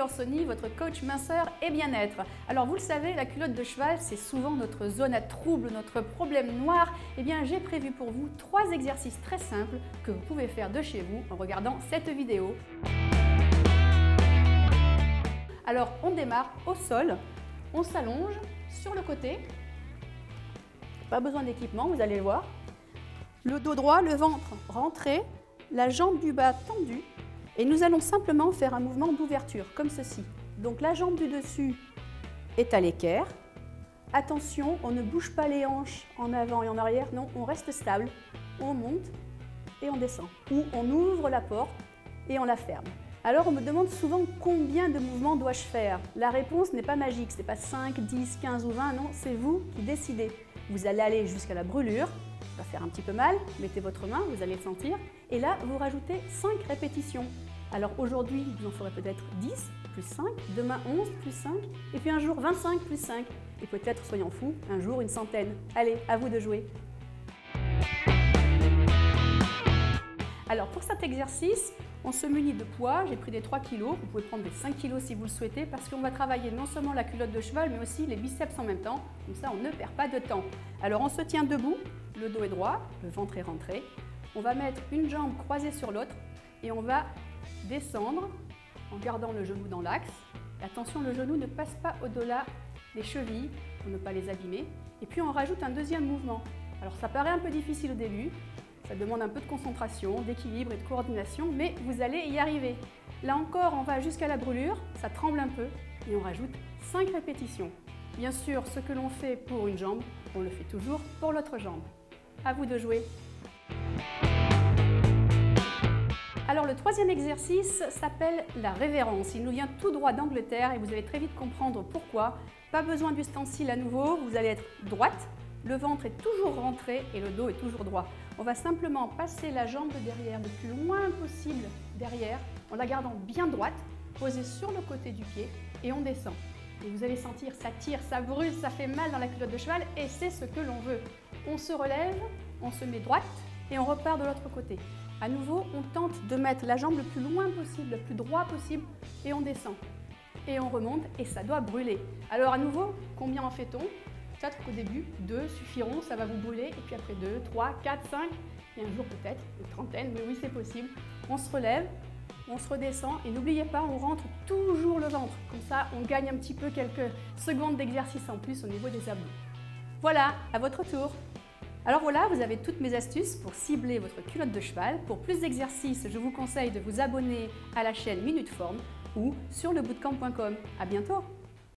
Orsoni, votre coach minceur et bien-être. Alors vous le savez, la culotte de cheval, c'est souvent notre zone à trouble, notre problème noir. Eh bien, j'ai prévu pour vous 3 exercices très simples que vous pouvez faire de chez vous en regardant cette vidéo. Alors, on démarre au sol, on s'allonge sur le côté. Pas besoin d'équipement, vous allez le voir. Le dos droit, le ventre rentré, la jambe du bas tendue. Et nous allons simplement faire un mouvement d'ouverture, comme ceci. Donc la jambe du dessus est à l'équerre. Attention, on ne bouge pas les hanches en avant et en arrière, non, on reste stable. On monte et on descend. Ou on ouvre la porte et on la ferme. Alors on me demande souvent combien de mouvements dois-je faire. La réponse n'est pas magique, ce n'est pas 5, 10, 15 ou 20, non, c'est vous qui décidez. Vous allez aller jusqu'à la brûlure, ça va faire un petit peu mal, mettez votre main, vous allez le sentir, et là vous rajoutez 5 répétitions. Alors aujourd'hui, vous en ferez peut-être 10 plus 5, demain 11 plus 5, et puis un jour 25 plus 5, et peut-être, soyons fous, un jour une centaine. Allez, à vous de jouer. Alors pour cet exercice, on se munit de poids, j'ai pris des 3 kg, vous pouvez prendre des 5 kg si vous le souhaitez, parce qu'on va travailler non seulement la culotte de cheval, mais aussi les biceps en même temps, comme ça on ne perd pas de temps. Alors on se tient debout, le dos est droit, le ventre est rentré, on va mettre une jambe croisée sur l'autre, et on va descendre en gardant le genou dans l'axe. Attention, le genou ne passe pas au-delà des chevilles pour ne pas les abîmer. Et puis on rajoute un deuxième mouvement. Alors ça paraît un peu difficile au début, ça demande un peu de concentration, d'équilibre et de coordination, mais vous allez y arriver. Là encore, on va jusqu'à la brûlure, ça tremble un peu, et on rajoute 5 répétitions. Bien sûr, ce que l'on fait pour une jambe, on le fait toujours pour l'autre jambe. À vous de jouer. Alors le troisième exercice s'appelle la révérence. Il nous vient tout droit d'Angleterre et vous allez très vite comprendre pourquoi. Pas besoin d'ustensile à nouveau, vous allez être droite, le ventre est toujours rentré et le dos est toujours droit. On va simplement passer la jambe de derrière le plus loin possible derrière, en la gardant bien droite, posée sur le côté du pied et on descend. Et vous allez sentir, ça tire, ça brûle, ça fait mal dans la culotte de cheval et c'est ce que l'on veut. On se relève, on se met droite et on repart de l'autre côté. À nouveau, on tente de mettre la jambe le plus loin possible, le plus droit possible et on descend. Et on remonte et ça doit brûler. Alors à nouveau, combien en fait-on? Peut-être qu'au début, 2 suffiront, ça va vous brûler. Et puis après 2, 3, 4, 5 et un jour peut-être une trentaine, mais oui c'est possible. On se relève, on se redescend et n'oubliez pas, on rentre toujours le ventre. Comme ça, on gagne un petit peu quelques secondes d'exercice en plus au niveau des abdos. Voilà, à votre tour. Alors voilà, vous avez toutes mes astuces pour cibler votre culotte de cheval. Pour plus d'exercices, je vous conseille de vous abonner à la chaîne Minute Forme ou sur lebootcamp.com. À bientôt!